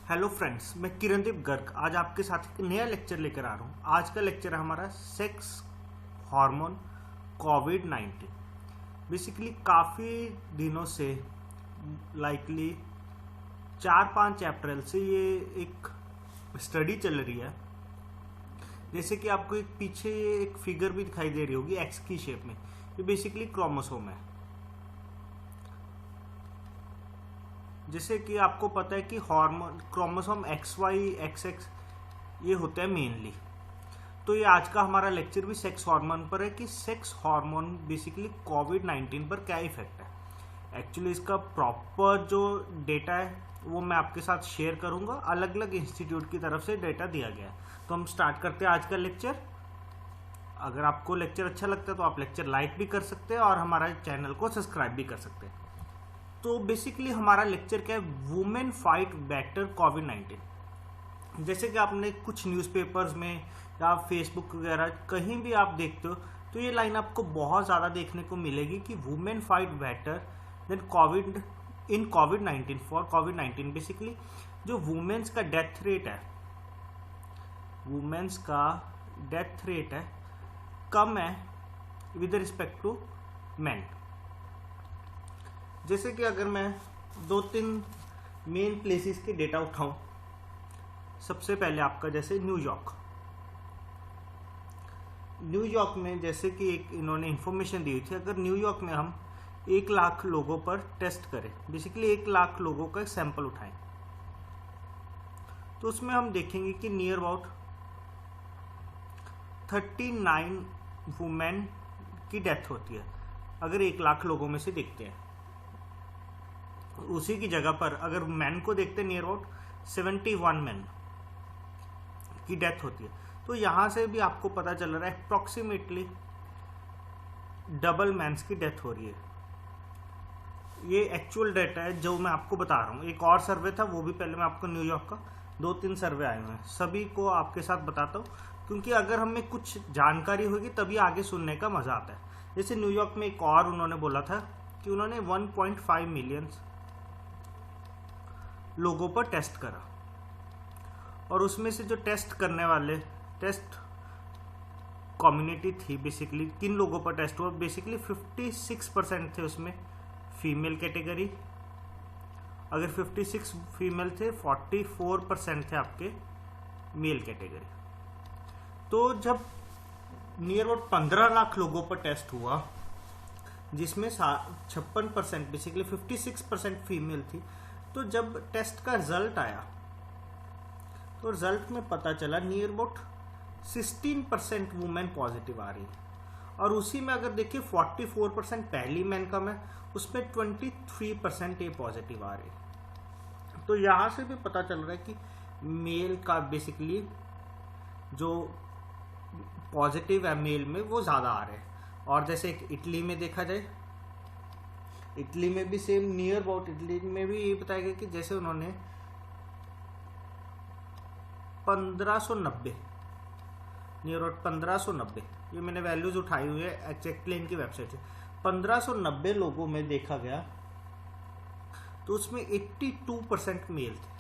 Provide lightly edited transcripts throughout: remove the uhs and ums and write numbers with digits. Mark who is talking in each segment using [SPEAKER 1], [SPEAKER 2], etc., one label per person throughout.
[SPEAKER 1] Hello friends, मैं किरणदीप गर्ग आज आपके साथ एक नया लेक्चर लेकर आ रहा हूँ। आज का लेक्चर है हमारा सेक्स हार्मोन कोविड-19। बेसिकली काफ़ी दिनों से लाइकली 4-5 अप्रैल से ये एक स्टडी चल रही है। जैसे कि आपको एक पीछे एक फिगर भी दिखाई दे रही होगी एक्स की शेप में। ये बेसिकली क्रोमोसोम है। जैसे कि आपको पता है कि हार्मोन क्रोमोसोम XY XX ये होते हैं मेनली। तो ये आज का हमारा लेक्चर भी सेक्स हार्मोन पर है कि सेक्स हार्मोन बेसिकली कोविड-19 पर क्या इफेक्ट है। एक्चुअली इसका प्रॉपर जो डेटा है वो मैं आपके साथ शेयर करूंगा। अलग अलग इंस्टीट्यूट की तरफ से डेटा दिया गया है। तो हम स्टार्ट करते हैं आज का लेक्चर। अगर आपको लेक्चर अच्छा लगता है तो आप लेक्चर लाइक भी कर सकते हैं और हमारा चैनल को सब्सक्राइब भी कर सकते हैं। तो बेसिकली हमारा लेक्चर क्या है, वुमेन फाइट बेटर कोविड-19। जैसे कि आपने कुछ न्यूज़पेपर्स में या फेसबुक वगैरह कहीं भी आप देखते हो तो ये लाइन आपको बहुत ज़्यादा देखने को मिलेगी कि women fight better than covid for covid. Basically जो वुमेन्स का डेथ रेट है कम है विद रिस्पेक्ट टू मैन। जैसे कि अगर मैं 2-3 मेन प्लेसेस के डेटा उठाऊं, सबसे पहले आपका जैसे न्यूयॉर्क में जैसे कि एक इन्होंने इंफॉर्मेशन दी हुई थी। अगर न्यूयॉर्क में हम 1 लाख लोगों पर टेस्ट करें, बेसिकली 1 लाख लोगों का सैंपल उठाएं, तो उसमें हम देखेंगे कि नियर अबाउट 39 वुमेन की डेथ होती है। अगर 1 लाख लोगों में से देखते हैं, उसी की जगह पर अगर मैन को देखते हैं नियर अबाउट 71 मैन की डेथ होती है। तो यहां से भी आपको पता चल रहा है अप्रोक्सीमेटली डबल मैन्स की डेथ हो रही है। ये एक्चुअल डेटा है जो मैं आपको बता रहा हूँ। एक और सर्वे था, वो भी पहले मैं आपको न्यूयॉर्क का 2-3 सर्वे आए हुए हैं, सभी को आपके साथ बताता हूँ, क्योंकि अगर हमें कुछ जानकारी होगी तभी आगे सुनने का मजा आता है। जैसे न्यूयॉर्क में एक और उन्होंने बोला था कि उन्होंने 1.5 मिलियन लोगों पर टेस्ट करा, और उसमें से जो टेस्ट करने वाले टेस्ट कम्युनिटी थी, बेसिकली किन लोगों पर टेस्ट हुआ, बेसिकली 56% थे उसमें फीमेल कैटेगरी। अगर 56 फीमेल थे, 44% थे आपके मेल कैटेगरी। तो जब नियर अबाउट 15 लाख लोगों पर टेस्ट हुआ, जिसमें 56% बेसिकली 56% फीमेल थी, तो जब टेस्ट का रिजल्ट आया तो रिजल्ट में पता चला नियर अबाउट 16% वुमेन पॉजिटिव आ रही है। और उसी में अगर देखिए 44% पहली मैन का है, उसमें 23% ये पॉजिटिव आ रही है। तो यहां से भी पता चल रहा है कि मेल का बेसिकली जो पॉजिटिव है मेल में वो ज्यादा आ रहे हैं। और जैसे इटली में देखा जाए, इटली में भी सेम नियर अबाउट, इटली में भी ये बताया गया कि जैसे उन्होंने 1590 नियर अबाउट 1590, ये मैंने वैल्यूज उठाई हुई है एक्जैक्टली इनकी वेबसाइट से, 1590 लोगों में देखा गया तो उसमें 82% मेल थे।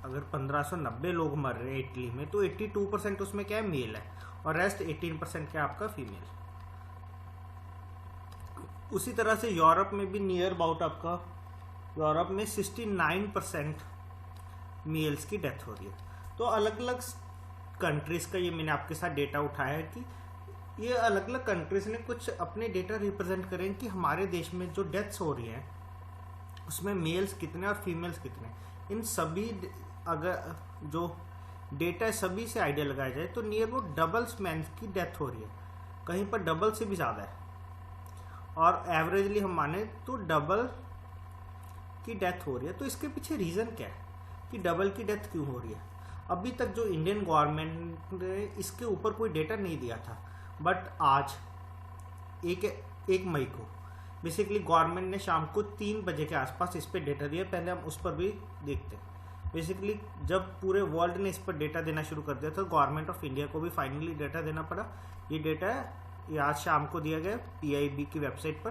[SPEAKER 1] अगर 1590 लोग मर रहे हैं इटली में, तो 82% उसमें क्या है, मेल है, और रेस्ट 18% क्या आपका फीमेल। उसी तरह से यूरोप में भी नियर अबाउट आपका यूरोप में 69% मेल्स की डेथ हो रही है। तो अलग अलग कंट्रीज का ये मैंने आपके साथ डेटा उठाया है कि ये अलग अलग कंट्रीज ने कुछ अपने डेटा रिप्रेजेंट करें कि हमारे देश में जो डेथ्स हो रही हैं उसमें मेल्स कितने और फीमेल्स कितने। इन सभी अगर जो डेटा है सभी से आइडिया लगाया जाए तो नियर अबाउट डबल्स मैन की डेथ हो रही है, कहीं पर डबल से भी ज़्यादा है, और एवरेजली हम माने तो डबल की डेथ हो रही है। तो इसके पीछे रीज़न क्या है कि डबल की डेथ क्यों हो रही है। अभी तक जो इंडियन गवर्नमेंट ने इसके ऊपर कोई डेटा नहीं दिया था, बट आज 1 मई को बेसिकली गवर्नमेंट ने शाम को 3 बजे के आसपास इस पर डेटा दिया। पहले हम उस पर भी देखते हैं। बेसिकली जब पूरे वर्ल्ड ने इस पर डेटा देना शुरू कर दिया तो गवर्नमेंट ऑफ इंडिया को भी फाइनली डेटा देना पड़ा। ये डेटा ये आज शाम को दिया गया PIB की वेबसाइट पर।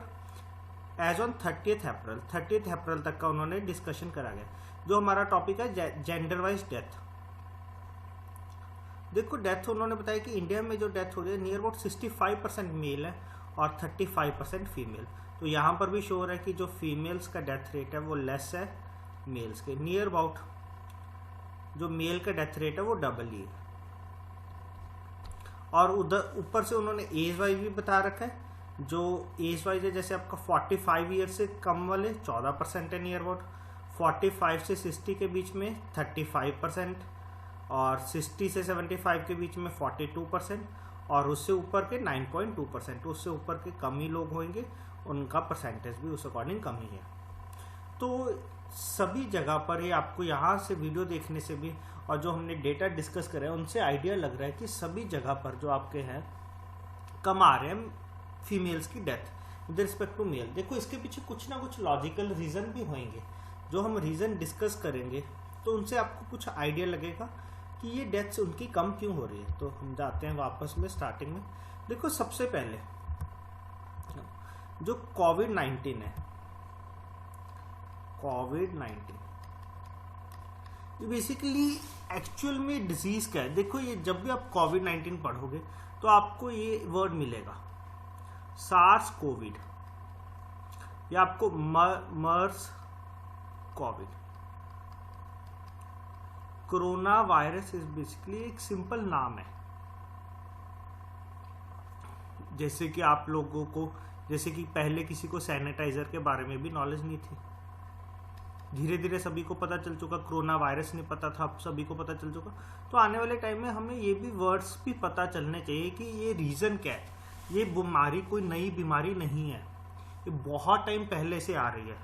[SPEAKER 1] एज ऑन 30 अप्रैल तक का उन्होंने डिस्कशन करा गया। जो हमारा टॉपिक है जेंडर वाइज डेथ। देखो डेथ उन्होंने बताया कि इंडिया में जो डेथ हो रही है नियर अबाउट 65% मेल है और 35% फीमेल। तो यहाँ पर भी शो हो रहा है कि जो फीमेल्स का डेथ रेट है वो लेस है मेल्स के, नियर अबाउट जो मेल का डेथ रेट है वो डबल ही है। और उधर ऊपर से उन्होंने एज वाइज भी बता रखा है। जो एज वाइज है जैसे आपका 45 ईयर से कम वाले 14% है नियर अबाउट, 45 से 60 के बीच में 35%, और 60 से 75 के बीच में 42%, और उससे ऊपर के 9.2%। उससे ऊपर के कम ही लोग होंगे, उनका परसेंटेज भी उस अकॉर्डिंग कम ही है। तो सभी जगह पर ये आपको यहाँ से वीडियो देखने से भी और जो हमने डेटा डिस्कस करे हैं उनसे आइडिया लग रहा है कि सभी जगह पर जो आपके हैं कम आ रहे हैं फीमेल्स की death with respect to male. देखो इसके पीछे कुछ ना कुछ लॉजिकल रीज़न भी होंगे, जो हम रीज़न डिस्कस करेंगे तो उनसे आपको कुछ आइडिया लगेगा कि ये डेथ्स उनकी कम क्यों हो रही है। तो हम जाते हैं वापस में स्टार्टिंग में। देखो सबसे पहले जो कोविड-19 है, कोविड-19 ये बेसिकली एक्चुअल में डिजीज क्या है। देखो ये जब भी आप कोविड-19 पढ़ोगे तो आपको ये वर्ड मिलेगा सार्स कोविड, या आपको MERS COVID. Corona virus is basically एक सिंपल नाम है। जैसे कि आप लोगों को, जैसे कि पहले किसी को सैनिटाइजर के बारे में भी नॉलेज नहीं थी, धीरे धीरे सभी को पता चल चुका। कोरोना वायरस नहीं पता था, अब सभी को पता चल चुका। तो आने वाले टाइम में हमें ये भी वर्ड्स भी पता चलने चाहिए कि ये रीज़न क्या है। ये बीमारी कोई नई बीमारी नहीं है, ये बहुत टाइम पहले से आ रही है।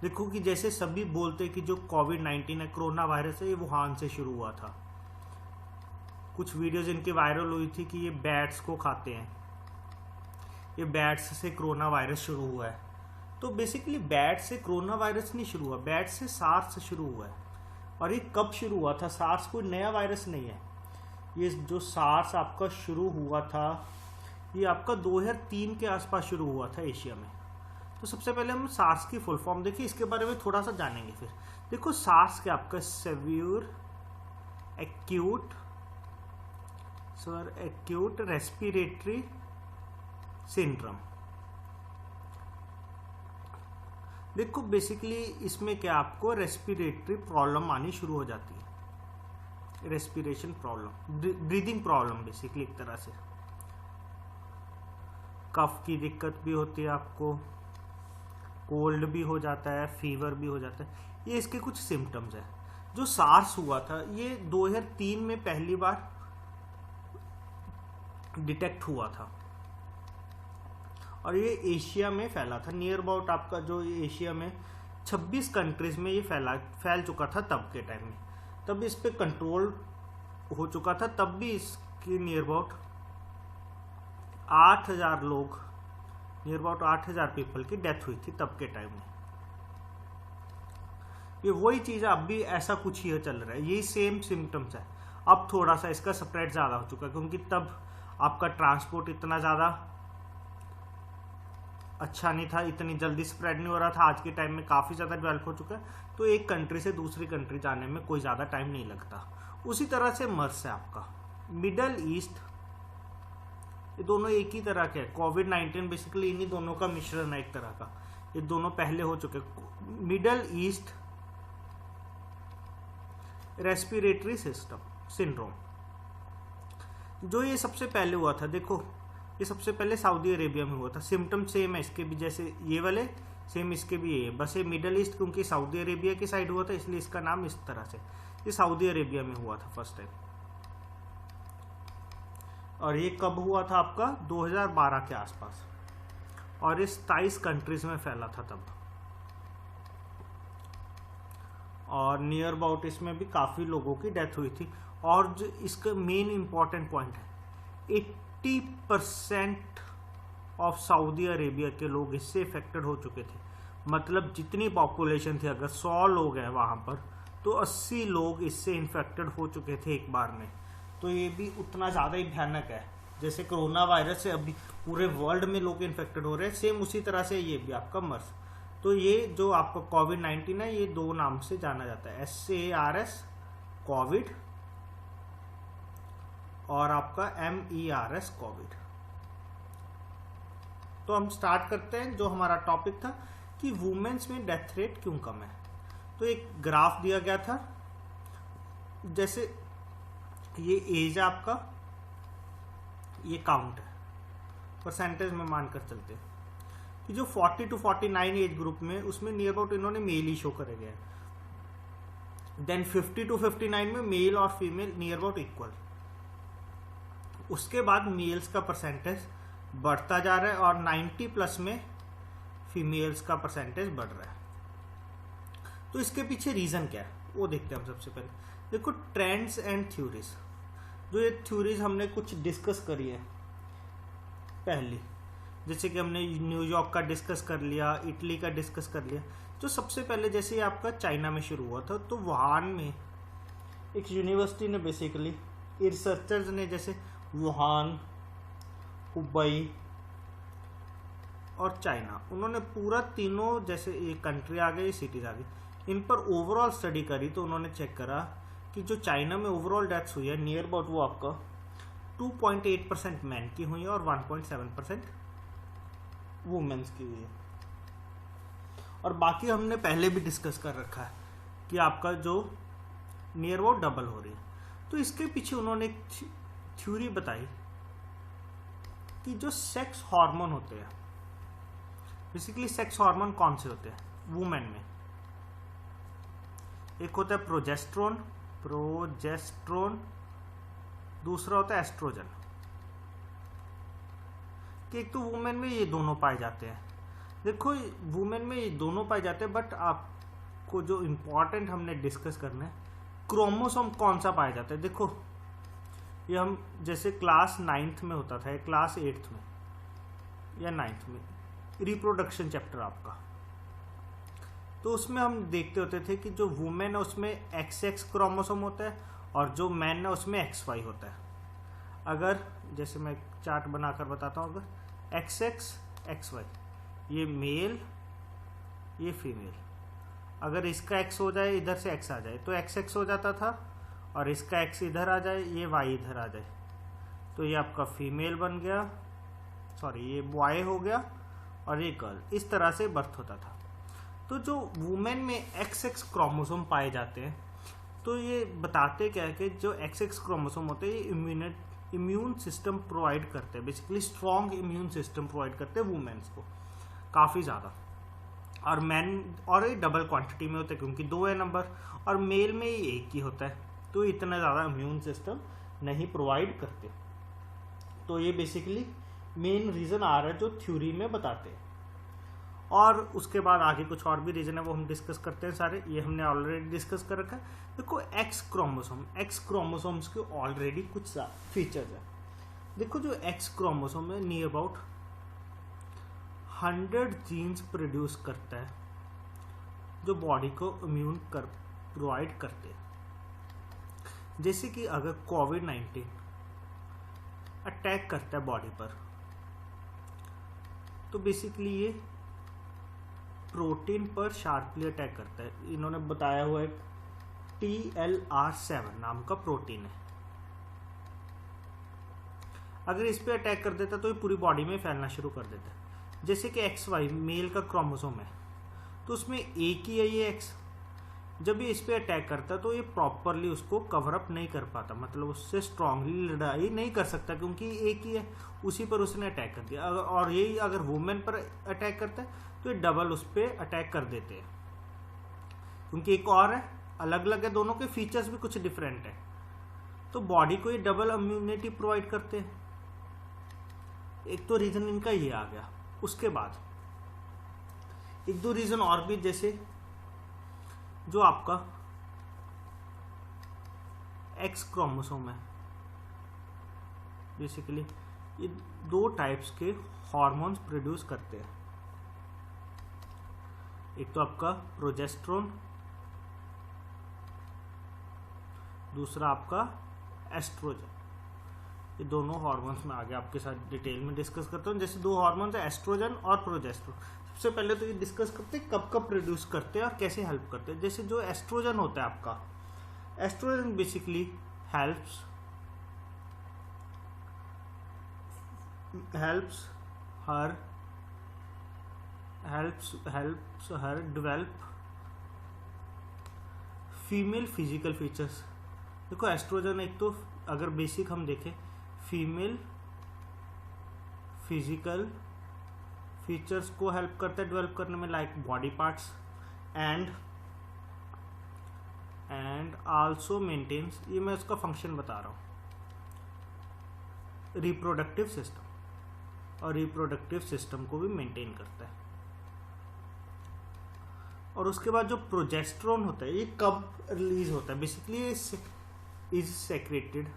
[SPEAKER 1] देखो कि जैसे सभी बोलते हैं कि जो कोविड-19 है, कोरोना वायरस है, ये वुहान से शुरू हुआ था। कुछ वीडियोज इनकी वायरल हुई थी कि ये बैट्स को खाते हैं, ये बैट्स से कोरोना वायरस शुरू हुआ है। तो बेसिकली बैट से कोरोना वायरस नहीं शुरू हुआ, बैट से सार्स से शुरू हुआ है। और ये कब शुरू हुआ था? सार्स कोई नया वायरस नहीं है। ये जो सार्स आपका शुरू हुआ था ये आपका 2003 के आसपास शुरू हुआ था एशिया में। तो सबसे पहले हम सार्स की फुल फॉर्म देखिए, इसके बारे में थोड़ा सा जानेंगे। फिर देखो सार्स क्या आपका सेवियर एक्यूट रेस्पिरेटरी सिंड्रोम। देखो बेसिकली इसमें क्या आपको रेस्पिरेटरी प्रॉब्लम आनी शुरू हो जाती है, respiration problem, breathing problem basically एक तरह से। कफ की दिक्कत भी होती है आपको, कोल्ड भी हो जाता है, फीवर भी हो जाता है। ये इसके कुछ सिम्टम्स है। जो सार्स हुआ था ये 2003 में पहली बार डिटेक्ट हुआ था और ये एशिया में फैला था। नियर अबाउट आपका जो एशिया में 26 कंट्रीज में ये फैल चुका था तब के टाइम में। तब इस पे कंट्रोल हो चुका था। तब भी इसकी नियर अबाउट 8,000 लोग, नियर अबाउट 8,000 पीपल की डेथ हुई थी तब के टाइम में। ये वही चीज़ है, अब भी ऐसा कुछ ही चल रहा है, यही सेम सिम्टम्स है। अब थोड़ा सा इसका स्प्रेड ज़्यादा हो चुका है क्योंकि तब आपका ट्रांसपोर्ट इतना ज़्यादा अच्छा नहीं था, इतनी जल्दी स्प्रेड नहीं हो रहा था। आज के टाइम में काफ़ी ज़्यादा डेवलप हो चुका है, तो एक कंट्री से दूसरी कंट्री जाने में कोई ज़्यादा टाइम नहीं लगता। उसी तरह से मर्स है आपका मिडल ईस्ट, ये दोनों एक ही तरह के हैं। कोविड-19 बेसिकली इन्हीं दोनों का मिश्रण है एक तरह का, ये दोनों पहले हो चुके। मिडल ईस्ट रेस्पिरेटरी सिंड्रोम, जो ये सबसे पहले हुआ था। देखो ये सबसे पहले सऊदी अरेबिया में हुआ था। सिम्टम सेम है इसके भी, जैसे ये वाले सेम इसके भी ये है, बस ये मिडल ईस्ट क्योंकि सऊदी अरेबिया की साइड हुआ था इसलिए इसका नाम इस तरह से। ये सऊदी अरेबिया में हुआ था फर्स्ट टाइम। और ये कब हुआ था आपका 2012 के आसपास, और ये 27 कंट्रीज में फैला था तब। और नियर अबाउट इसमें भी काफ़ी लोगों की डेथ हुई थी। और जो इसका मेन इंपॉर्टेंट पॉइंट है, 80% ऑफ सऊदी अरेबिया के लोग इससे इफेक्टेड हो चुके थे। मतलब जितनी पॉपुलेशन थी, अगर 100 लोग हैं वहाँ पर, तो 80 लोग इससे इन्फेक्टेड हो चुके थे एक बार में। तो ये भी उतना ज़्यादा ही भयानक है। जैसे कोरोना वायरस से अभी पूरे वर्ल्ड में लोग इन्फेक्टेड हो रहे हैं, सेम उसी तरह से ये भी आपका मर्स। तो ये जो आपका कोविड-19 है, ये 2 नाम से जाना जाता है, SARS कोविड और आपका MERS कोविड। तो हम स्टार्ट करते हैं। जो हमारा टॉपिक था कि वुमेन्स में डेथ रेट क्यों कम है। तो एक ग्राफ दिया गया था, जैसे ये एज है आपका, ये काउंट है, परसेंटेज में मानकर चलते हैं कि जो 40 to 49 एज ग्रुप में, उसमें नियर अबाउट इन्होंने मेल ही शो करे गए। देन 50 to 59 में मेल और फीमेल नियर अबाउट इक्वल। उसके बाद मेल्स का परसेंटेज बढ़ता जा रहा है और 90 प्लस में फीमेल्स का परसेंटेज बढ़ रहा है। तो इसके पीछे रीजन क्या है वो देखते हैं हम। सबसे पहले देखो ट्रेंड्स एंड थ्योरीज। जो ये थ्योरीज हमने कुछ डिस्कस करी है पहली, जैसे कि हमने न्यूयॉर्क का डिस्कस कर लिया, इटली का डिस्कस कर लिया। जो सबसे पहले जैसे ये आपका चाइना में शुरू हुआ था, तो वुहान में एक यूनिवर्सिटी ने बेसिकली रिसर्चर्स ने, जैसे वुहान, हुबई और चाइना, उन्होंने पूरा तीनों, जैसे ये कंट्री आ गई, सिटीज आ गई, इन पर ओवरऑल स्टडी करी। तो उन्होंने चेक करा कि जो चाइना में ओवरऑल डेथ्स हुई है नियर अबाउट वो आपका 2.8% मैन की हुई है और 1.7% वुमेन्स की हुई है। और बाकी हमने पहले भी डिस्कस कर रखा है कि आपका जो नियर अबाउट डबल हो रही है। तो इसके पीछे उन्होंने एक थ्योरी बताई कि जो सेक्स हार्मोन होते हैं, बेसिकली सेक्स हार्मोन कौन से होते हैं वुमेन में। एक होता है प्रोजेस्टेरोन, दूसरा होता है एस्ट्रोजन। कि एक तो वुमेन में ये दोनों पाए जाते हैं। देखो वुमेन में ये दोनों पाए जाते हैं, बट आपको जो इम्पोर्टेंट हमने डिस्कस करना है, क्रोमोसोम कौन सा पाया जाता है। देखो ये हम जैसे क्लास 9th में होता था, क्लास 8th में या 9th में रिप्रोडक्शन चैप्टर आपका, तो उसमें हम देखते होते थे कि जो वुमेन है उसमें XX क्रोमोसोम होता है और जो मैन है उसमें XY होता है। अगर जैसे मैं चार्ट बनाकर बताता हूँ, अगर XX XY, ये मेल ये फीमेल, अगर इसका X हो जाए, इधर से X आ जाए तो XX हो जाता था, और इसका X इधर आ जाए, ये Y इधर आ जाए, तो ये आपका फीमेल बन गया, सॉरी ये बॉय हो गया, और ये गर्ल। इस तरह से बर्थ होता था। तो जो वुमेन में XX क्रोमोसोम पाए जाते हैं, तो ये बताते क्या है कि जो XX क्रोमोसोम होते हैं ये इम्यून सिस्टम प्रोवाइड करते हैं, basically strong immune system provide करते हैं वुमेन्स को काफ़ी ज़्यादा। और मैन और ये डबल क्वांटिटी में होते हैं क्योंकि 2 है नंबर, और मेल में ये 1 ही होता है, तो इतना ज़्यादा इम्यून सिस्टम नहीं प्रोवाइड करते। तो ये बेसिकली मेन रीज़न आ रहा है जो थ्योरी में बताते हैं। और उसके बाद आगे कुछ और भी रीजन है, वो हम डिस्कस करते हैं सारे, ये हमने ऑलरेडी डिस्कस कर रखा है। देखो X क्रोमोसोम्स के ऑलरेडी कुछ फीचर्स है। देखो जो X क्रोमोसोम है नियर अबाउट 100 जीन्स प्रोड्यूस करता है जो बॉडी को इम्यून प्रोवाइड करते हैं। जैसे कि अगर कोविड-19 अटैक करता है बॉडी पर, तो बेसिकली ये प्रोटीन पर शार्पली अटैक करता है। इन्होंने बताया हुआ है TLR7 नाम का प्रोटीन है। अगर इस पे अटैक कर देता तो ये पूरी बॉडी में फैलना शुरू कर देता है। जैसे कि XY मेल का क्रोमोसोम है, तो उसमें एक ही है ये X। जब ये इस पे अटैक करता है तो ये प्रॉपरली उसको कवर अप नहीं कर पाता, मतलब उससे स्ट्रांगली लड़ाई नहीं कर सकता क्योंकि एक ही है, उसी पर उसने अटैक कर दिया। और यही अगर वुमेन पर अटैक करता है तो ये डबल उस पर अटैक कर देते हैं, क्योंकि एक और है, अलग अलग है, दोनों के फीचर्स भी कुछ डिफरेंट है, तो बॉडी को ये डबल इम्यूनिटी प्रोवाइड करते हैं। एक तो रीजन इनका ये आ गया। उसके बाद 1-2 रीजन और भी, जैसे जो आपका X क्रोमोसोम है, बेसिकली ये 2 टाइप्स के हार्मोन्स प्रोड्यूस करते हैं। एक तो आपका प्रोजेस्टेरोन, दूसरा आपका एस्ट्रोजन। ये दोनों हार्मोन्स में आगे आपके साथ डिटेल में डिस्कस करता हूँ। जैसे 2 हार्मोन्स है एस्ट्रोजन और प्रोजेस्टेरोन। सबसे पहले तो ये डिस्कस करते हैं कब कब प्रोड्यूस करते हैं और कैसे हेल्प करते हैं। जैसे जो एस्ट्रोजन होता है आपका, oestrogen basically helps her develop female physical features. देखो एस्ट्रोजन एक तो अगर बेसिक हम देखें फीमेल फिजिकल फीचर्स को हेल्प करता है डेवलप करने में, like body parts and also maintains, ये मैं उसका फंक्शन बता रहा हूँ, रिप्रोडक्टिव सिस्टम, और रिप्रोडक्टिव सिस्टम को भी मेंटेन करता है। और उसके बाद जो प्रोजेस्टेरोन होता है ये कब रिलीज होता है, बेसिकली इज सेक्रेटेड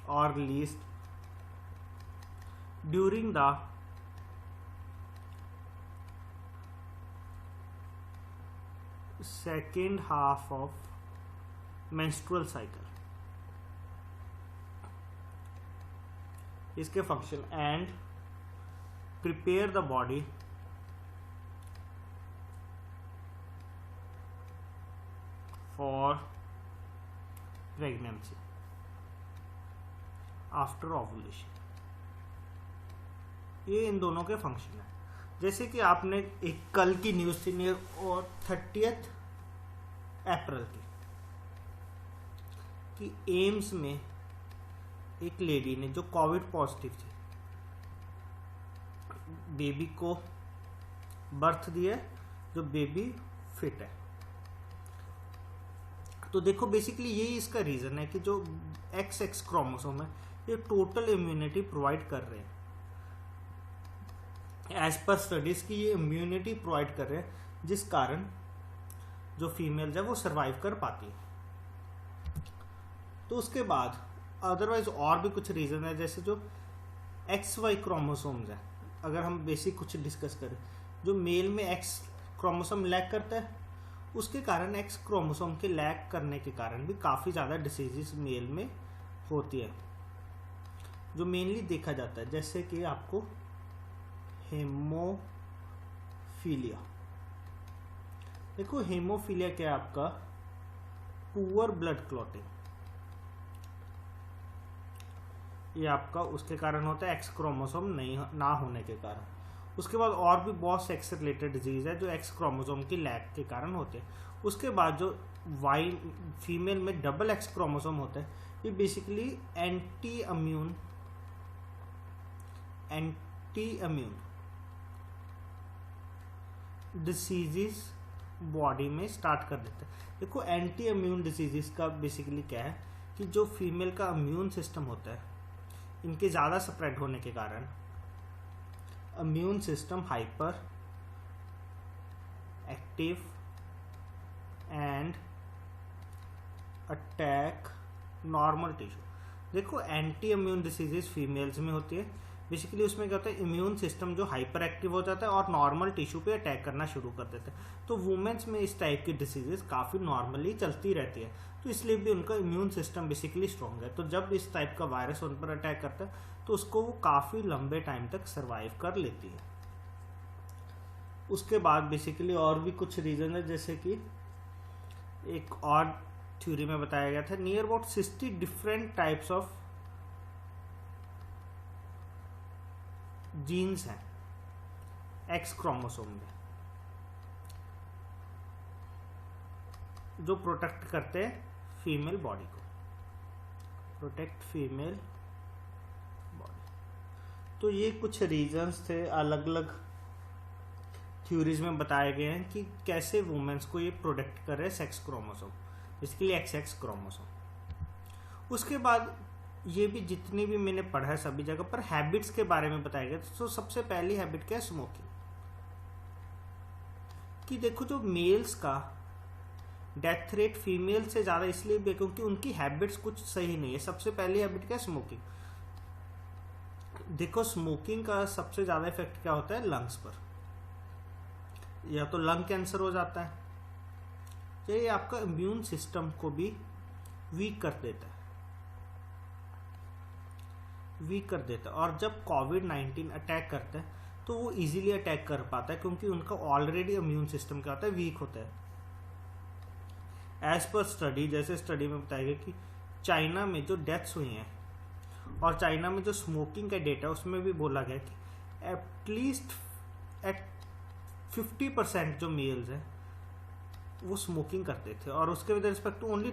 [SPEAKER 1] और released during the second half of menstrual cycle. इसके function and prepare the body for pregnancy after ovulation. ये इन दोनों के फंक्शन है। जैसे कि आपने एक कल की न्यूज थी और 30 अप्रैल की कि एम्स में एक लेडी ने जो कोविड पॉजिटिव थी, बेबी को बर्थ दिया, जो बेबी फिट है। तो देखो बेसिकली यही इसका रीजन है कि जो XX क्रोमोसोम है ये टोटल इम्यूनिटी प्रोवाइड कर रहे हैं। एज पर स्टडीज की ये इम्यूनिटी प्रोवाइड कर रहे हैं, जिस कारण जो फीमेल्स है वो सरवाइव कर पाती है। तो उसके बाद अदरवाइज और भी कुछ रीजन है, जैसे जो XY क्रोमोसोम्स है, अगर हम बेसिक कुछ डिस्कस करें, जो मेल में X क्रोमोसोम लैक करता है, उसके कारण X क्रोमोसोम के लैक करने के कारण भी काफ़ी ज़्यादा डिसीजेस मेल में होती है, जो मेनली देखा जाता है। जैसे कि आपको हेमोफीलिया, देखो हेमोफीलिया क्या है आपका, पुअर ब्लड क्लॉटिंग, ये आपका उसके कारण होता है X क्रोमोसोम नहीं ना होने के कारण। उसके बाद और भी बहुत सेक्स रिलेटेड डिजीज है जो X क्रोमोसोम की लैक के कारण होते हैं। उसके बाद जो Y फीमेल में डबल X क्रोमोसोम होता है, ये basically anti immune diseases body में स्टार्ट कर देता है। देखो एंटी इम्यून डिसीजेस का बेसिकली क्या है कि जो फीमेल का इम्यून सिस्टम होता है, इनके ज़्यादा स्प्रेड होने के कारण immune system hyper active and attack normal tissue. देखो एंटी इम्यून डिसीजेस फीमेल्स में होती है, बेसिकली उसमें क्या होता है, इम्यून सिस्टम जो हाइपर एक्टिव हो जाता है और नॉर्मल टिश्यू पे अटैक करना शुरू कर देता है। तो वुमेन्स में इस टाइप की डिसीजेस काफ़ी नॉर्मली चलती रहती है, तो इसलिए भी उनका इम्यून सिस्टम बेसिकली स्ट्रॉन्ग है। तो जब इस टाइप का वायरस उन पर अटैक करता है तो उसको वो काफ़ी लंबे टाइम तक सर्वाइव कर लेती है। उसके बाद बेसिकली और भी कुछ रीजन है, जैसे कि एक और थ्योरी में बताया गया था, near about 60 different types of genes हैं X क्रोमोसोम में जो प्रोटेक्ट करते हैं फीमेल बॉडी को, प्रोटेक्ट फीमेल बॉडी। तो ये कुछ रीजंस थे, अलग अलग थ्योरीज में बताए गए हैं कि कैसे वुमेन्स को ये प्रोटेक्ट कर रहे हैं सेक्स क्रोमोसोम, इसके लिए XX क्रोमोसोम। उसके बाद ये भी जितनी भी मैंने पढ़ा है सभी जगह पर हैबिट्स के बारे में बताया गया। तो सबसे पहली हैबिट क्या है, स्मोकिंग। कि देखो जो मेल्स का डेथ रेट फीमेल से ज़्यादा इसलिए भी क्योंकि उनकी हैबिट्स कुछ सही नहीं है। सबसे पहली हैबिट क्या है, स्मोकिंग। देखो स्मोकिंग का सबसे ज़्यादा इफेक्ट क्या होता है लंग्स पर, या तो लंग कैंसर हो जाता है, या ये आपका इम्यून सिस्टम को भी वीक कर देता है। वीक कर देता है। और जब कोविड-19 अटैक करता है तो वो इजीली अटैक कर पाता है क्योंकि उनका ऑलरेडी इम्यून सिस्टम क्या होता है, वीक होता है। एज पर स्टडी, जैसे स्टडी में बताया गया कि चाइना में जो डेथ्स हुई हैं और चाइना में जो स्मोकिंग का डेटा, उसमें भी बोला गया कि एटलीस्ट एट 50% जो मेल्स हैं वो स्मोकिंग करते थे, और उसके with respect to only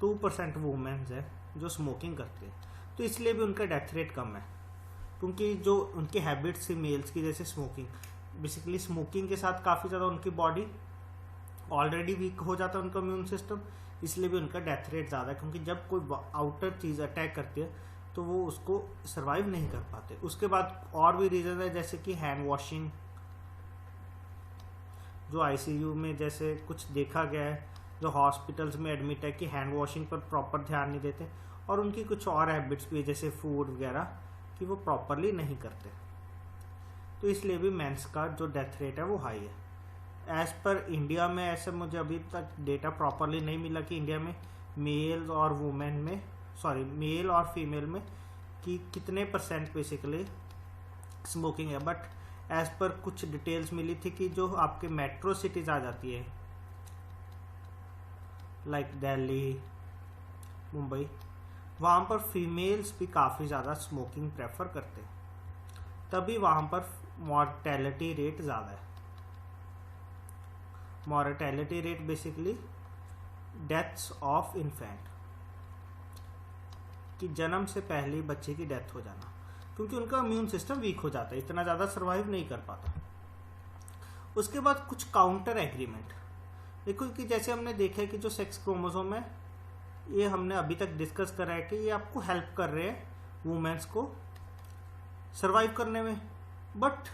[SPEAKER 1] 2% womens है जो स्मोकिंग करते हैं। तो इसलिए भी उनका डेथ रेट कम है, क्योंकि जो उनकी हैबिट्स थी मेल्स की, जैसे स्मोकिंग, बेसिकली स्मोकिंग के साथ काफ़ी ज़्यादा उनकी बॉडी ऑलरेडी वीक हो जाता है, उनका इम्यून सिस्टम, इसलिए भी उनका डेथ रेट ज़्यादा है। क्योंकि जब कोई आउटर चीज़ अटैक करती है तो वो उसको सर्वाइव नहीं कर पाते। उसके बाद और भी रीज़न है, जैसे कि हैंड वॉशिंग, जो आईसीयू में जैसे कुछ देखा गया है, जो हॉस्पिटल्स में एडमिट है कि हैंड वॉशिंग पर प्रॉपर ध्यान नहीं देते, और उनकी कुछ और हैबिट्स भी है जैसे फूड वगैरह कि वो प्रॉपरली नहीं करते। तो इसलिए भी मेंस का जो डेथ रेट है वो हाई है। एज पर इंडिया में ऐसे मुझे अभी तक डेटा प्रॉपरली नहीं मिला कि इंडिया में मेल और वुमेन में, मेल और फीमेल में कि कितने % बेसिकली स्मोकिंग है। बट एज पर कुछ डिटेल्स मिली थी कि जो आपके मेट्रो सिटीज आ जाती है लाइक दिल्ली, मुंबई, वहाँ पर फीमेल्स भी काफ़ी ज़्यादा स्मोकिंग प्रेफर करते हैं, तभी वहाँ पर मॉर्टेलिटी रेट ज़्यादा है। Mortality rate basically deaths of infant, कि जन्म से पहले बच्चे की डेथ हो जाना, क्योंकि उनका इम्यून सिस्टम वीक हो जाता है, इतना ज़्यादा सर्वाइव नहीं कर पाता। उसके बाद कुछ काउंटर एग्रीमेंट देखो, कि जैसे हमने देखा है कि जो सेक्स क्रोमोसोम है, ये हमने अभी तक डिस्कस करा है कि ये आपको हेल्प कर रहे हैं वुमेन्स को सर्वाइव करने में। बट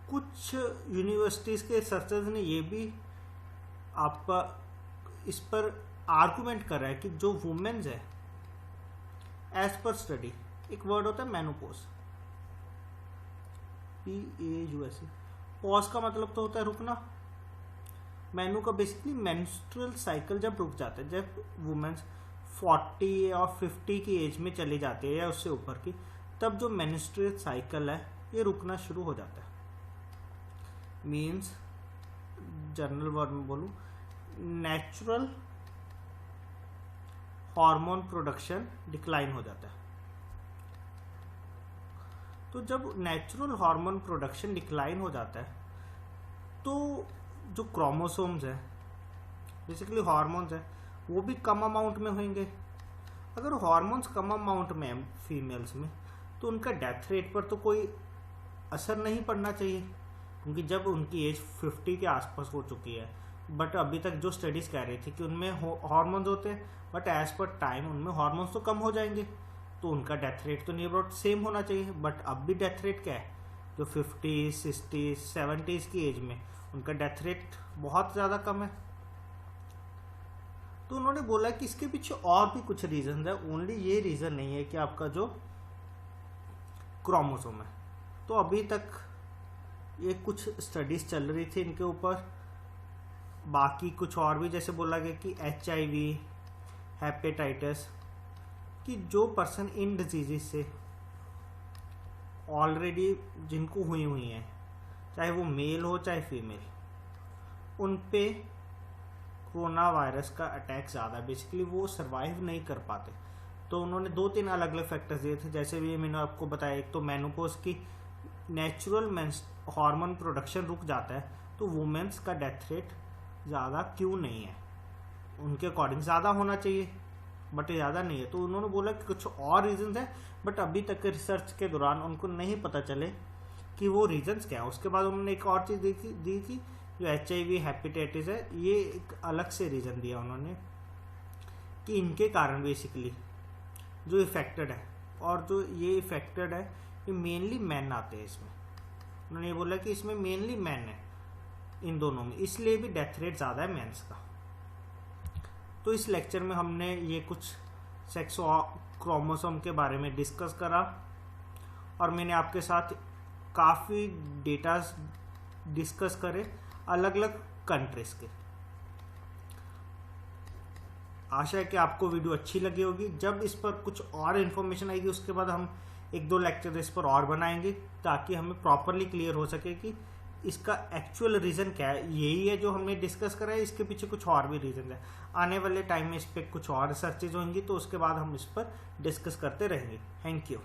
[SPEAKER 1] कुछ यूनिवर्सिटीज़ के रिसर्चर्स ने ये भी आपका इस पर आर्गूमेंट कर रहा है कि जो वुमेन्स है, एज पर स्टडी, एक वर्ड होता है मेनोपॉज, PAUS, पॉज का मतलब तो होता है रुकना। मेनू का बेसिकली मेंस्ट्रुअल साइकिल जब रुक जाता है, जब वुमेन्स 40 और 50 की एज में चली जाती है या उससे ऊपर की, तब जो मेंस्ट्रुअल साइकिल है ये रुकना शुरू हो जाता है। मीन्स जनरल वर्ड में बोलूँ, नेचुरल हार्मोन प्रोडक्शन डिक्लाइन हो जाता है। तो जब नेचुरल हार्मोन प्रोडक्शन डिक्लाइन हो जाता है तो जो क्रोमोसोम्स है, बेसिकली हार्मोन्स है, वो भी कम अमाउंट में होंगे। अगर हार्मोन्स कम अमाउंट में है फीमेल्स में, तो उनका डेथ रेट पर तो कोई असर नहीं पड़ना चाहिए, क्योंकि जब उनकी एज 50 के आसपास हो चुकी है। बट अभी तक जो स्टडीज़ कह रही थी कि उनमें हार्मोन्स होते हैं, बट एज पर टाइम उनमें हार्मोन्स तो कम हो जाएंगे, तो उनका डेथ रेट तो नियर अबाउट सेम होना चाहिए। बट अब भी डेथ रेट क्या है, जो 50, 60, 70 की एज में, उनका डेथ रेट बहुत ज़्यादा कम है। तो उन्होंने बोला कि इसके पीछे और भी कुछ रीजन है, ओनली ये रीज़न नहीं है कि आपका जो क्रोमोसोम है। तो अभी तक ये कुछ स्टडीज़ चल रही थी इनके ऊपर, बाकी कुछ और भी, जैसे बोला गया कि HIV, हेपेटाइटिस, कि जो पर्सन इन डिजीज़ से ऑलरेडी जिनको हुई हैं, चाहे वो मेल हो चाहे फीमेल, उन पे कोरोना वायरस का अटैक ज़्यादा, बेसिकली वो सर्वाइव नहीं कर पाते। तो उन्होंने 2-3 अलग अलग फैक्टर्स दिए थे, जैसे भी मैंने आपको बताया, एक तो मेनोपॉज की नेचुरल हार्मोन प्रोडक्शन रुक जाता है, तो वुमेन्स का डेथ रेट ज़्यादा क्यों नहीं है, उनके अकॉर्डिंग ज़्यादा होना चाहिए, बट ज़्यादा नहीं है। तो उन्होंने बोला कि कुछ और रीजंस हैं, बट अभी तक के रिसर्च के दौरान उनको नहीं पता चले कि वो रीजंस क्या है। उसके बाद उन्होंने एक और चीज़ दी थी, जो HIV, हेपेटाइटिस है, ये एक अलग से रीज़न दिया उन्होंने कि इनके कारण बेसिकली जो इफेक्टेड है, और जो ये इफेक्टेड है ये मेनली मैन आते हैं इसमें। उन्होंने ये बोला कि इसमें मेनली मैन है इन दोनों में, इसलिए भी डेथ रेट ज़्यादा है मेंस का। तो इस लेक्चर में हमने ये कुछ सेक्स क्रोमोसोम के बारे में डिस्कस करा, और मैंने आपके साथ काफ़ी डेटास डिस्कस करे अलग अलग कंट्रीज के। आशा है कि आपको वीडियो अच्छी लगी होगी। जब इस पर कुछ और इन्फॉर्मेशन आएगी उसके बाद हम 1-2 लेक्चर इस पर और बनाएंगे ताकि हमें प्रॉपरली क्लियर हो सके कि इसका एक्चुअल रीज़न क्या है। यही है जो हमने डिस्कस करा है, इसके पीछे कुछ और भी रीज़न है। आने वाले टाइम में इस पर कुछ और रिसर्चेज होंगी तो उसके बाद हम इस पर डिस्कस करते रहेंगे। Thank you.